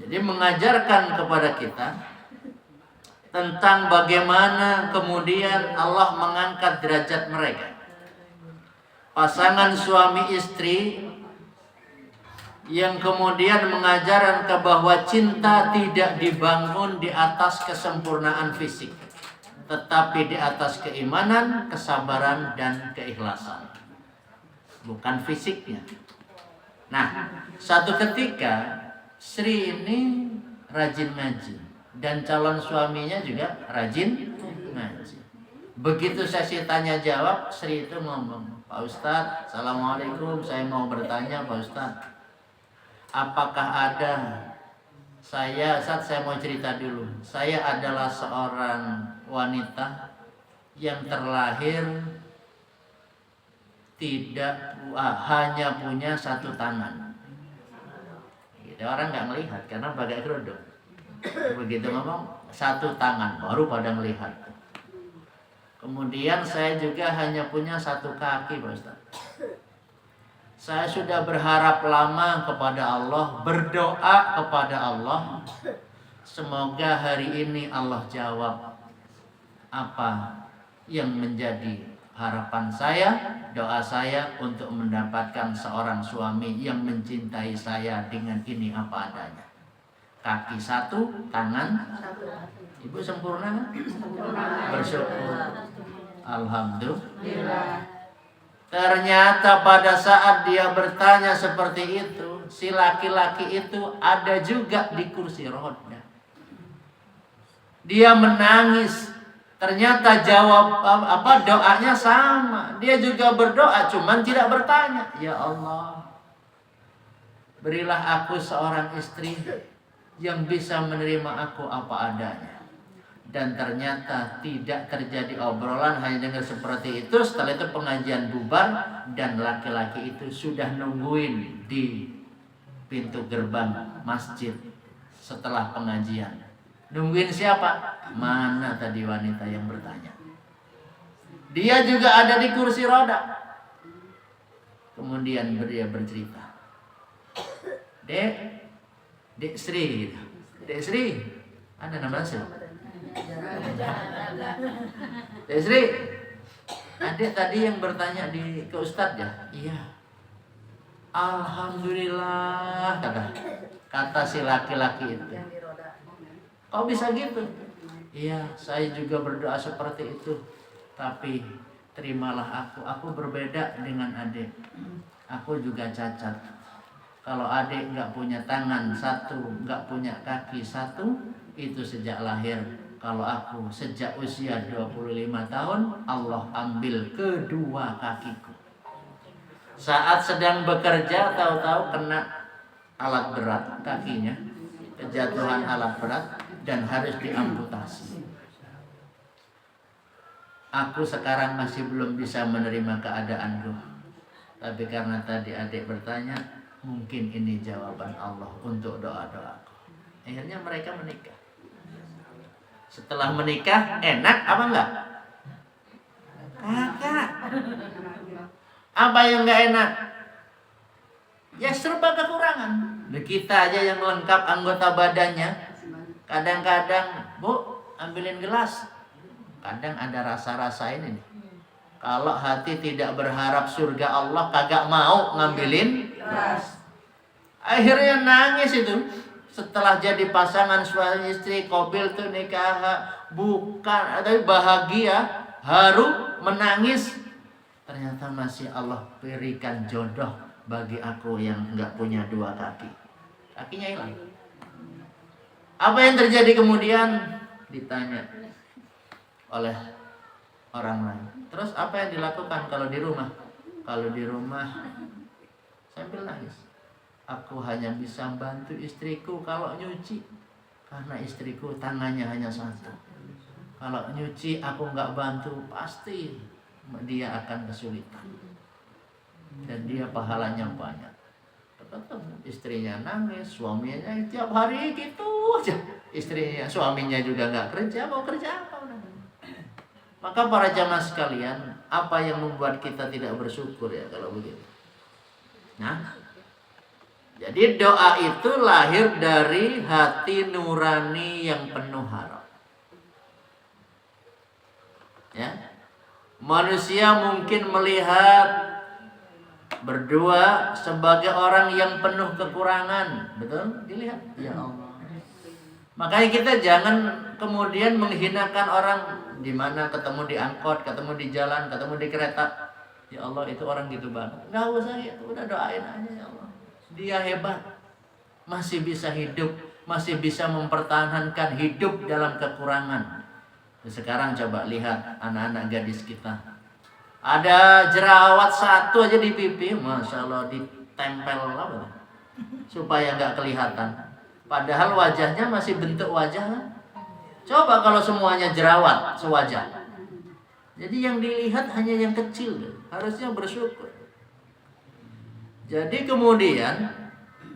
Jadi mengajarkan kepada kita tentang bagaimana kemudian Allah mengangkat derajat mereka. Pasangan suami istri yang kemudian mengajarkan bahwa cinta tidak dibangun di atas kesempurnaan fisik, tetapi di atas keimanan, kesabaran, dan keikhlasan. Bukan fisiknya. Nah, satu ketika Sri ini rajin ngaji dan calon suaminya juga rajin ngaji. Begitu sesi tanya jawab, Sri itu ngomong, "Pak Ustadz, Assalamualaikum, saya mau bertanya Pak Ustadz, apakah ada saya mau cerita dulu. Saya adalah seorang wanita yang terlahir hanya punya satu tangan." Gitu, orang nggak melihat karena pakai kerudung. Begitu ngomong satu tangan baru pada melihat. Kemudian saya juga hanya punya satu kaki, Pak Ustaz. Saya sudah berharap lama kepada Allah, berdoa kepada Allah, semoga hari ini Allah jawab apa yang menjadi harapan saya, doa saya untuk mendapatkan seorang suami yang mencintai saya dengan ini apa adanya. Kaki satu, tangan satu. Ibu sempurna kan? Bersyukur. Alhamdulillah. Ternyata pada saat dia bertanya seperti itu, si laki-laki itu ada juga di kursi roda. Dia menangis. Ternyata jawab doanya sama. Dia juga berdoa, cuman tidak bertanya. Ya Allah, berilah aku seorang istri yang bisa menerima aku apa adanya. Dan ternyata tidak terjadi obrolan, hanya dengar seperti itu. Setelah itu pengajian bubar dan laki-laki itu sudah nungguin di pintu gerbang masjid setelah pengajian. Nungguin siapa? Mana tadi wanita yang bertanya? Dia juga ada di kursi roda. Kemudian dia bercerita, Dek Sri, Dek Sri, ada nama Sri? Dek Sri, adik tadi yang bertanya ke Ustadz ya? Iya. Alhamdulillah, kata si laki-laki itu. Kok bisa gitu? Iya, saya juga berdoa seperti itu. Tapi terimalah aku berbeda dengan adik. Aku juga cacat. Kalau adik nggak punya tangan satu, nggak punya kaki satu, itu sejak lahir. Kalau aku sejak usia 25 tahun, Allah ambil kedua kakiku. Saat sedang bekerja, tahu-tahu kena alat berat kakinya, kejatuhan alat berat, dan harus diamputasi. Aku sekarang masih belum bisa menerima keadaanku. Tapi karena tadi adik bertanya, mungkin ini jawaban Allah untuk doa-doaku. Akhirnya mereka menikah. Setelah menikah, enak apa enggak? Kagak. Apa yang enggak enak? Ya serba kekurangan. Kita aja yang lengkap anggota badannya, kadang-kadang, Bu, ambilin gelas. Kadang ada rasa-rasa ini nih. Kalau hati tidak berharap surga Allah, kagak mau ngambilin gelas. Akhirnya nangis itu. Setelah jadi pasangan suami istri, qabil tuh nikah, bukan, tapi bahagia, haru, menangis. Ternyata masih Allah berikan jodoh bagi aku yang nggak punya dua kaki. Kakinya hilang. Apa yang terjadi kemudian? Ditanya oleh orang lain. Terus apa yang dilakukan kalau di rumah? Kalau di rumah sambil nangis. Aku hanya bisa bantu istriku kalau nyuci, karena istriku tangannya hanya satu. Kalau nyuci aku nggak bantu, pasti dia akan kesulitan. Dan dia pahalanya banyak. Tetap istrinya nangis, suaminya tiap hari gitu aja. Suaminya juga nggak kerja, mau kerja apa? Maka para jamaah sekalian, apa yang membuat kita tidak bersyukur ya kalau begitu? Nah, Jadi doa itu lahir dari hati nurani yang penuh harap. Ya. Manusia mungkin melihat berdua sebagai orang yang penuh kekurangan, betul? Dilihat, ya Allah. Makanya kita jangan kemudian menghinakan orang di mana ketemu di angkot, ketemu di jalan, ketemu di kereta. Ya Allah, itu orang gitu banget. Enggak usah gitu, udah doain aja ya Allah. Dia hebat, masih bisa hidup, masih bisa mempertahankan hidup dalam kekurangan. Sekarang coba lihat anak-anak gadis kita. Ada jerawat satu aja di pipi, Masya Allah, ditempel apa? Supaya nggak kelihatan. Padahal wajahnya masih bentuk wajah kan? Coba kalau semuanya jerawat sewajah. Jadi yang dilihat hanya yang kecil, harusnya bersyukur. Jadi kemudian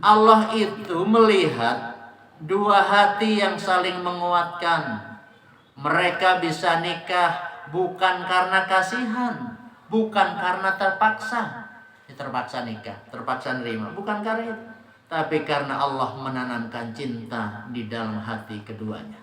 Allah itu melihat dua hati yang saling menguatkan. Mereka bisa nikah bukan karena kasihan, bukan karena terpaksa. Terpaksa nikah, terpaksa nerima, bukan karena itu. Tapi karena Allah menanamkan cinta di dalam hati keduanya.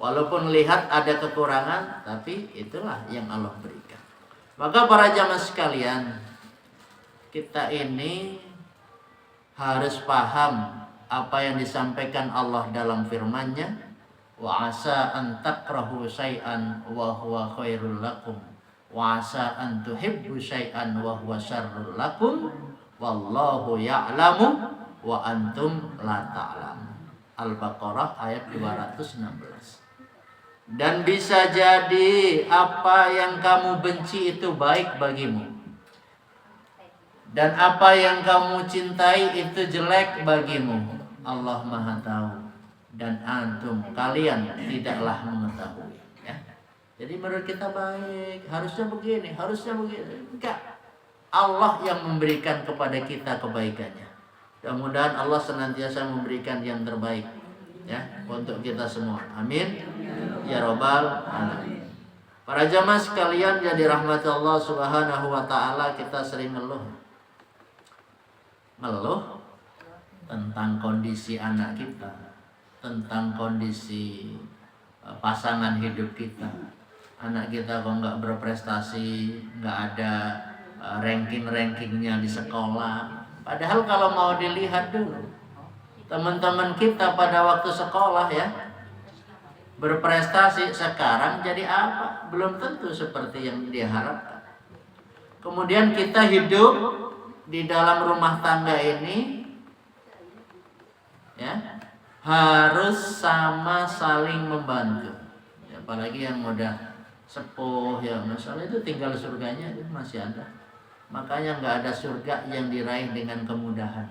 Walaupun lihat ada kekurangan, tapi itulah yang Allah berikan. Maka para jamaah sekalian, kita ini harus paham apa yang disampaikan Allah dalam firman-Nya, wa asa an takrahu syai'an wa huwa khairul lakum wa asa an tuhibbu syai'an wa huwa syarrul lakum wallahu ya'lamu wa antum la ta'lamun. Al-Baqarah ayat 216. Dan bisa jadi apa yang kamu benci itu baik bagimu, dan apa yang kamu cintai itu jelek bagimu. Allah Maha Tahu dan antum kalian tidaklah mengetahui. Ya. Jadi menurut kita baik, harusnya begini, harusnya begini. Enggak. Allah yang memberikan kepada kita kebaikannya. Mudah-mudahan Allah senantiasa memberikan yang terbaik, ya, untuk kita semua. Amin. Ya Rabbal alamin. Para jamaah sekalian yang dirahmati Allah Subhanahu wa taala, kita sering ngeluh tentang kondisi anak kita, tentang kondisi pasangan hidup kita. Anak kita kok nggak berprestasi, nggak ada ranking-rankingnya di sekolah. Padahal kalau mau dilihat dulu, teman-teman kita pada waktu sekolah ya berprestasi, sekarang jadi apa? Belum tentu seperti yang dia harapkan. Kemudian kita hidup di dalam rumah tangga ini, ya, harus sama saling membantu. Ya, apalagi yang udah sepuh ya, masalah itu tinggal surganya itu masih ada. Makanya nggak ada surga yang diraih dengan kemudahan.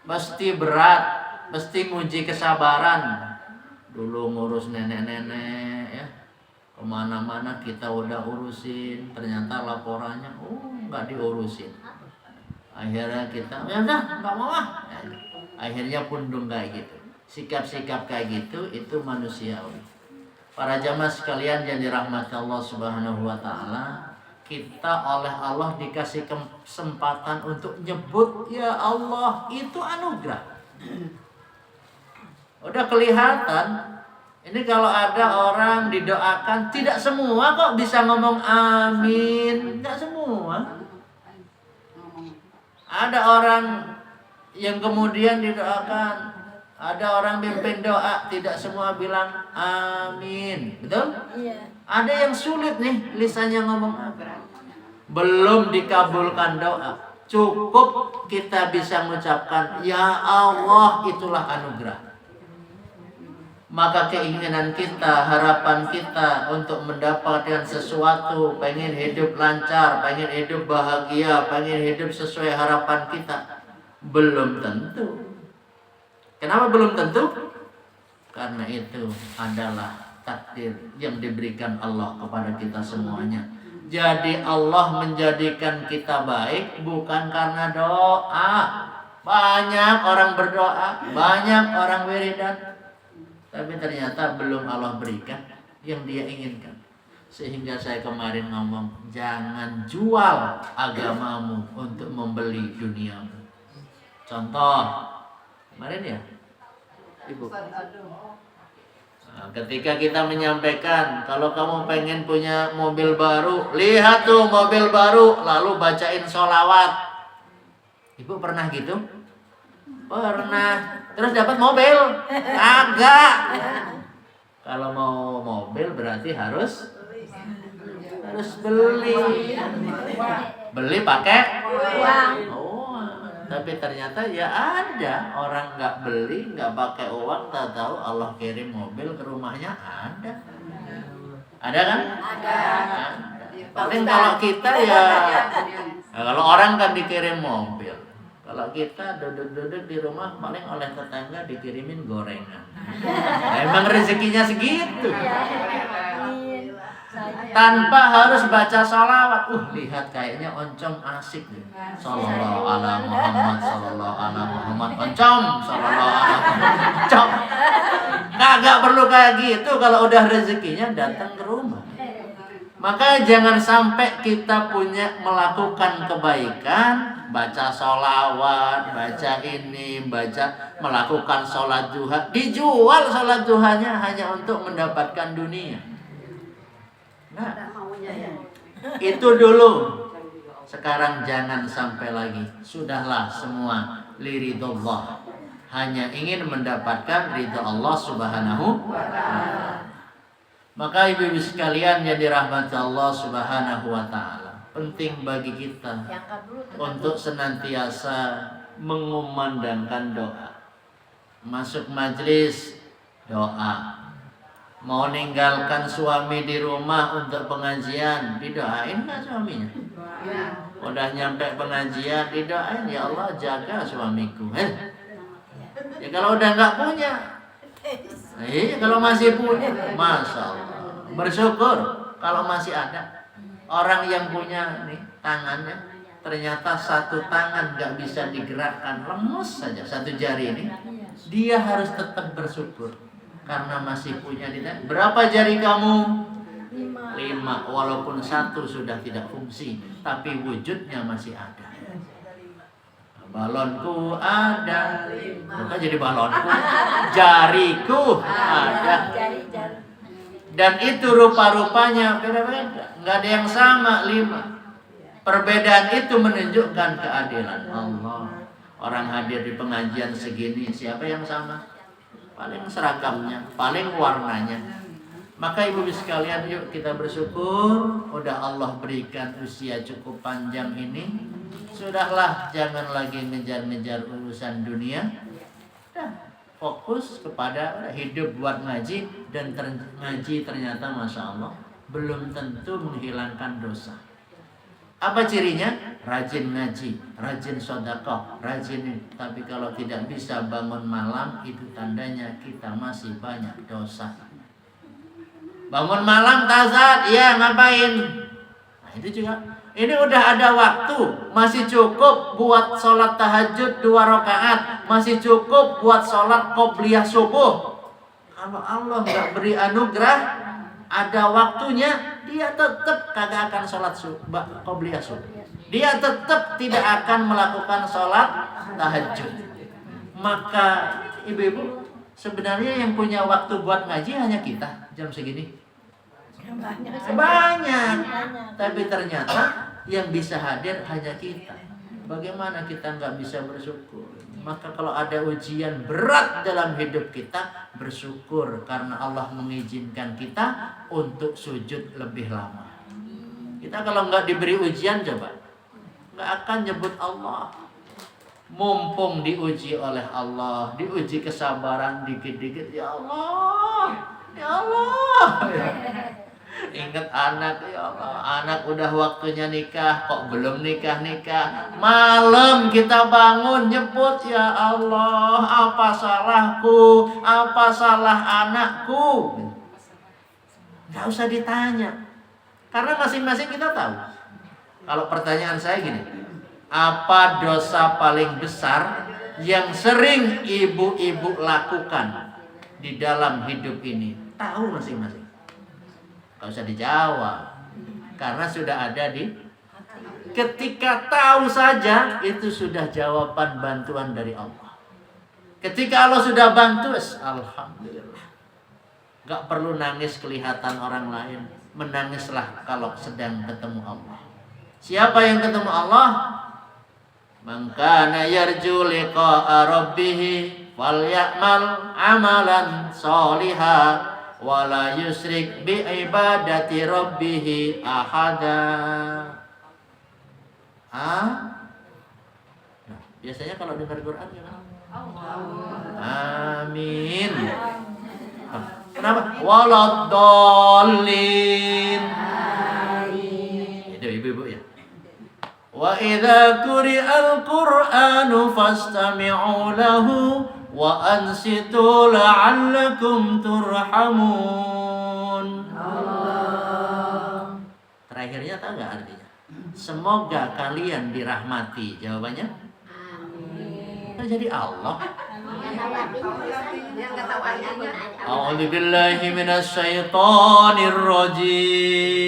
Mesti berat, mesti nguji kesabaran. Dulu ngurus nenek-nenek ya, kemana-mana kita udah urusin, ternyata laporannya nggak diurusin. Akhirnya kita ya udah nggak mau ah. Akhirnya pundung kayak gitu. Sikap-sikap kayak gitu itu manusiawi. Para jamaah sekalian yang dirahmati Allah Subhanahu wa taala, kita oleh Allah dikasih kesempatan untuk nyebut ya Allah, itu anugerah. Udah kelihatan. Ini kalau ada orang didoakan, tidak semua kok bisa ngomong amin. Tidak semua. Ada orang yang kemudian didoakan, ada orang mimpin doa, tidak semua bilang amin. Betul? Iya. Ada yang sulit nih lisannya ngomong amin. Belum dikabulkan doa. Cukup kita bisa mengucapkan ya Allah, itulah anugerah. Maka keinginan kita, harapan kita untuk mendapatkan sesuatu, pengen hidup lancar, pengen hidup bahagia, pengen hidup sesuai harapan kita, belum tentu. Kenapa belum tentu? Karena itu adalah takdir yang diberikan Allah kepada kita semuanya. Jadi Allah menjadikan kita baik bukan karena doa. Banyak orang berdoa, banyak orang wiridan, tapi ternyata belum Allah berikan yang dia inginkan. Sehingga saya kemarin ngomong, jangan jual agamamu untuk membeli duniamu. Contoh, kemarin ya, Ibu. Nah, ketika kita menyampaikan, kalau kamu pengen punya mobil baru, lihat tuh mobil baru, lalu bacain sholawat. Ibu pernah gitu? Pernah. Terus dapat mobil? Agak. Kalau mau mobil berarti harus beli. Beli pakai uang. Oh, tapi ternyata ya ada orang nggak beli, nggak pakai uang, tak tahu Allah kirim mobil ke rumahnya ada. Ada kan? Ada. Paling kalau kita ya, kalau orang kan dikirim mobil. Kalau kita duduk-duduk di rumah paling oleh tetangga dikirimin gorengan. Emang rezekinya segitu. Tanpa harus baca sholawat. Lihat kayaknya oncom asik nih. Sallallahu ala Muhammad, sallallahu ala Muhammad. Oncom, sallallahu ala Muhammad. Oncom. Kagak perlu kayak gitu kalau udah rezekinya datang ke rumah. Maka jangan sampai kita punya melakukan kebaikan, baca sholawat, baca ini, melakukan sholat duha, dijual sholat duhanya hanya untuk mendapatkan dunia. Nah, itu dulu. Sekarang jangan sampai lagi. Sudahlah semua liridullah. Hanya ingin mendapatkan ridha Allah Subhanahu wa ta'ala. Maka ibu-ibu sekalian yang dirahmati Allah Subhanahu wa ta'ala, penting bagi kita untuk senantiasa mengumandangkan doa. Masuk majelis doa. Mau ninggalkan suami di rumah untuk pengajian, didoain nggak suaminya? Udah nyampe pengajian, didoain, ya Allah jaga suamiku. Ya kalau udah nggak punya, kalau masih punya, masya Allah, bersyukur kalau masih ada. Orang yang punya nih tangannya, ternyata satu tangan nggak bisa digerakkan, lemes saja satu jari ini, dia harus tetap bersyukur. Karena masih punya di tangan. Berapa jari kamu? 5. Walaupun satu sudah tidak fungsi, tapi wujudnya masih ada. Balonku ada, bukan jadi balonku, jariku ada. Dan itu rupa-rupanya beda-beda, nggak ada yang sama 5. Perbedaan itu menunjukkan keadilan Allah. Orang hadir di pengajian segini, siapa yang sama? Paling seragamnya, paling warnanya. Maka ibu sekalian, yuk kita bersyukur. Udah Allah berikan usia cukup panjang ini. Sudahlah, jangan lagi ngejar-ngejar urusan dunia. Fokus kepada hidup buat ngaji. Dan ngaji ternyata Masya Allah belum tentu menghilangkan dosa. Apa cirinya? Rajin ngaji, rajin sedekah, rajin. Tapi kalau tidak bisa bangun malam, itu tandanya kita masih banyak dosa. Bangun malam tazat, iya ngapain? Nah itu juga. Ini udah ada waktu, masih cukup buat sholat tahajud 2 rakaat, masih cukup buat sholat qobliyah subuh. Kalau Allah nggak beri anugerah, ada waktunya, dia tetap kagak akan sholat qobliyah subuh. Dia tetap tidak akan melakukan sholat tahajud. Maka ibu-ibu, sebenarnya yang punya waktu buat ngaji hanya kita jam segini. Banyak. Tapi ternyata yang bisa hadir hanya kita. Bagaimana kita nggak bisa bersyukur? Maka kalau ada ujian berat dalam hidup kita, bersyukur karena Allah mengizinkan kita untuk sujud lebih lama. Kita kalau nggak diberi ujian, coba nggak akan nyebut Allah. Mumpung diuji oleh Allah, diuji kesabaran dikit-dikit, ya Allah, ya Allah. Ingat anak, ya Allah, anak udah waktunya nikah, kok belum nikah-nikah. Malam kita bangun nyebut, ya Allah, apa salahku, apa salah anakku. Gak usah ditanya, karena masing-masing kita tahu. Kalau pertanyaan saya gini, apa dosa paling besar yang sering ibu-ibu lakukan di dalam hidup ini? Tahu masing-masing. Gak usah dijawab, karena sudah ada di Ketika tahu saja, itu sudah jawaban bantuan dari Allah. Ketika Allah sudah bantu, alhamdulillah. Gak perlu nangis kelihatan orang lain. Menangislah kalau sedang ketemu Allah. Siapa yang ketemu Allah? Man kana yarju liqa'a rabbih falyamal amalan sholihan wala yusrik bi ibadati rabbih ahada. Nah, biasanya kalau dengar Quran gimana? Amin. Kenapa? Waladdallin. Itu ibu-ibu ya. Wa idza quri'al Qur'anu fastami'u lahu wa ansitu la'allakum turhamun. Terakhirnya tahu nggak artinya? Semoga kalian dirahmati. Jawabannya? Amin. Jadi Allah. A'udzu billahi minasy syaithanir rajim.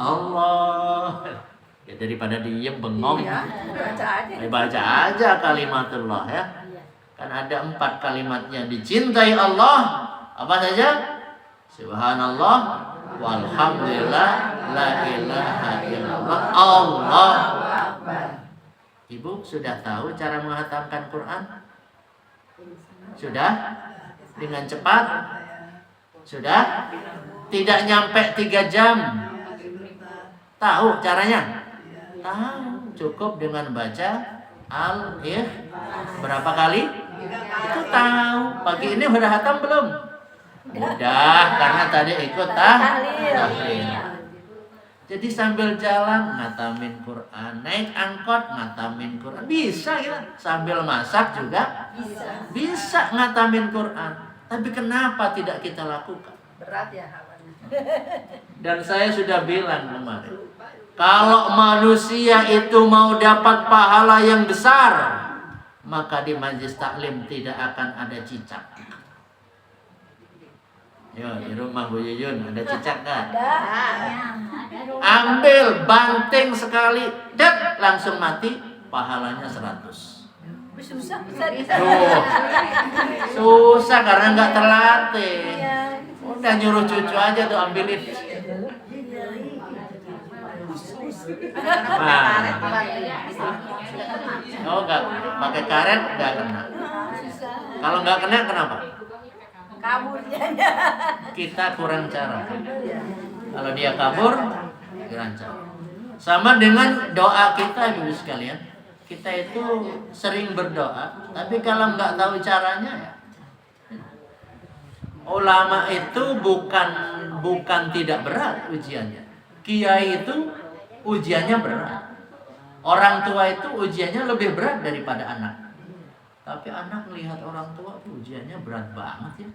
Allah. Ya daripada diem bengong. Baca aja kalimatullah ya. Kan ada 4 kalimat yang dicintai Allah. Apa saja? Subhanallah, walhamdulillah, la ilaha illallah, Allahu akbar. Ibu sudah tahu cara menghatamkan Quran? Sudah? Dengan cepat? Sudah? Tidak nyampe 3 jam? Tahu caranya? Tahu. Cukup dengan baca berapa kali? Itu tahu. Pagi ini udah hatam belum? Udah, karena tadi ikut tahlil. Jadi sambil jalan ngatamin Quran, naik angkot ngatamin Quran, bisa ya. Sambil masak juga bisa ngatamin Quran. Tapi kenapa tidak kita lakukan? Berat ya halannya. Dan saya sudah bilang kemarin, kalau manusia itu mau dapat pahala yang besar, maka di majlis taklim tidak akan ada cicak. Yo, di rumah Bu Yuyun ada cicak kan? Ada. Ambil banting sekali, dek, langsung mati, pahalanya 100. Susah. Susah karena nggak terlatih. Udah nyuruh cucu aja tuh ambilin. Oh nggak pakai karet nggak kena. Kalau nggak kena kenapa? Kaburnya. Kita kurang cara. Kalau dia kabur, kurang cara. Sama dengan doa kita, ibu sekalian. Kita itu sering berdoa, tapi kalau nggak tahu caranya ya. Ulama itu bukan tidak berat ujiannya. Kiai itu ujiannya berat. Orang tua itu ujiannya lebih berat daripada anak. Tapi anak melihat orang tua ujiannya berat banget ya.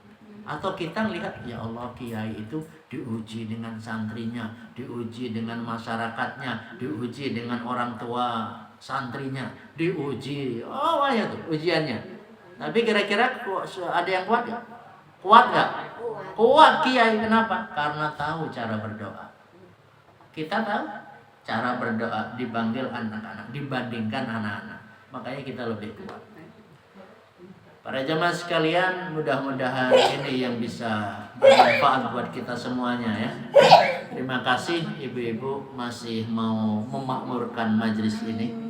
Atau kita lihat, ya Allah, kiai itu diuji dengan santrinya, diuji dengan masyarakatnya, diuji dengan orang tua santrinya, diuji. Oh ya tuh ujiannya. Tapi kira-kira ada yang kuat gak? Kuat gak? Kuat kiai. Kenapa? Karena tahu cara berdoa. Kita tahu cara berdoa dibandingkan anak-anak. Makanya kita lebih kuat. Para jemaah sekalian, mudah-mudahan ini yang bisa bermanfaat buat kita semuanya ya. Terima kasih ibu-ibu masih mau memakmurkan majelis ini.